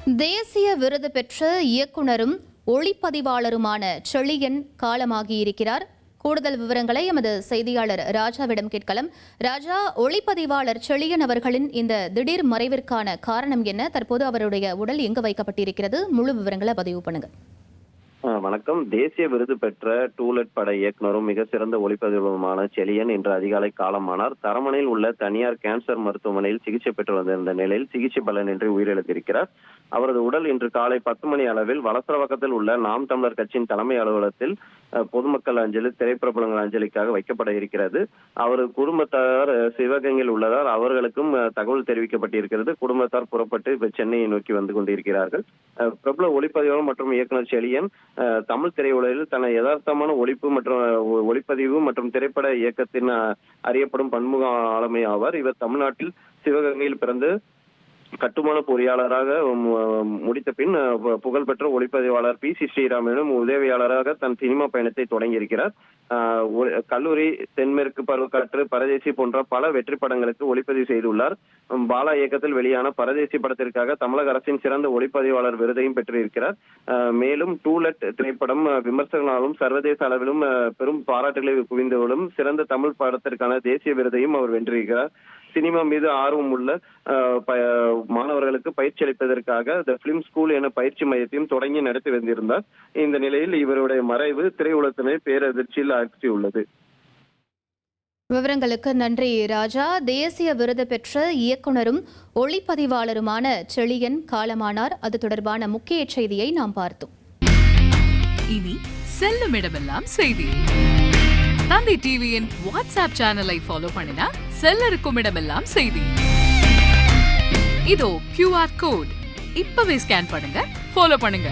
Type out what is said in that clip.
தேசிய விருது பெற்ற இயக்குனரும் ஒளிப்பதிவாளருமான செழியன் காலமாகியிருக்கிறார். கூடுதல் விவரங்களை எமது செய்தியாளர் ராஜாவிடம் கேட்கலாம். ராஜா, ஒளிப்பதிவாளர் செழியன் அவர்களின் இந்த திடீர் மறைவிற்கான காரணம் என்ன? தற்போது அவருடைய உடல் எங்கு வைக்கப்பட்டிருக்கிறது? முழு விவரங்களை பதிவு பண்ணுங்க. வணக்கம். தேசிய விருது பெற்ற டூலெட் பட இயக்குனரும் மிக சிறந்த ஒளிப்பதிவுமான செழியன் இன்று அதிகாலை காலமானார். தரமணையில் உள்ள தனியார் கேன்சர் மருத்துவமனையில் சிகிச்சை பெற்று வந்திருந்த நிலையில் சிகிச்சை பலனின்றி உயிரிழந்திருக்கிறார். அவரது உடல் இன்று காலை 10 மணி அளவில் வலசரவாக்கத்தில் உள்ள நாம் தமிழர் கட்சியின் தலைமை அலுவலகத்தில் பொதுமக்கள் அஞ்சலி, திரைப்பிரபலங்கள் அஞ்சலிக்காக வைக்கப்பட இருக்கிறது. அவரது குடும்பத்தார் சிவகங்கையில் உள்ளதால் அவர்களுக்கும் தகவல் தெரிவிக்கப்பட்டிருக்கிறது. குடும்பத்தார் புறப்பட்டு இப்ப சென்னையை நோக்கி வந்து கொண்டிருக்கிறார்கள். பிரபல ஒளிப்பதிவாளர் மற்றும் இயக்குனர் செழியன் தமிழ் திரையுலகில் தன யதார்த்தமான ஒளிப்பதிவு மற்றும் திரைப்பட இயக்கத்தின் அறியப்படும் பன்முக ஆளுமை ஆவார். இவர் தமிழ்நாட்டில் சிவகங்கையில் பிறந்து கட்டுமான பொறியாளராக முடித்த பின் புகழ்பெற்ற ஒளிப்பதிவாளர் பி.சி. ஸ்ரீராமனும் உதவியாளராக தன் சினிமா பயணத்தை தொடங்கியிருக்கிறார். கல்லூரி, தென்மேற்கு பருவக்காற்று, பரதேசி போன்ற பல வெற்றி படங்களுக்கு ஒளிப்பதிவு செய்துள்ளார். பாலா இயக்கத்தில் வெளியான பரதேசி படத்திற்காக தமிழக அரசின் சிறந்த ஒளிப்பதிவாளர் விருதையும் பெற்றிருக்கிறார். மேலும் டூலெட் திரைப்படம் விமர்சகர்களாலும் சர்வதேச அளவிலும் பெரும் பாராட்டுகளை குவிந்துள்ளும் சிறந்த தமிழ் படத்திற்கான தேசிய விருதையும் அவர் வென்றிருக்கிறார். சினிமா மீது ஆர்வம் உள்ள மாணவர்களுக்கு பயிற்சி அளிப்பதற்காக த பிலிம் ஸ்கூல் என பயிற்சி மையத்தையும் தொடங்கி நடத்தி வந்திருந்தார். இந்த நிலையில் இவருடைய மறைவு திரையுலகத்தினை பேரதிர்ச்சியில் ஆக்கியுள்ளது. விவரங்களுக்கு நன்றி ராஜா. தேசிய விருது பெற்ற இயக்குனரும் ஒளிப்பதிவாளருமான செழியன் காலமானார். அது தொடர்பான முக்கிய செய்தியை நாம் பார்த்தோம். இனி செல்லும் இடமெல்லாம் செய்தி. தந்தி டிவியின் வாட்ஸ்அப் சேனலை ஃபாலோ பண்ணினா செல்ல இருக்கும் இடமெல்லாம் செய்தி. இதோ QR கோட் இப்பவே ஸ்கேன் பண்ணுங்க, ஃபாலோ பண்ணுங்க.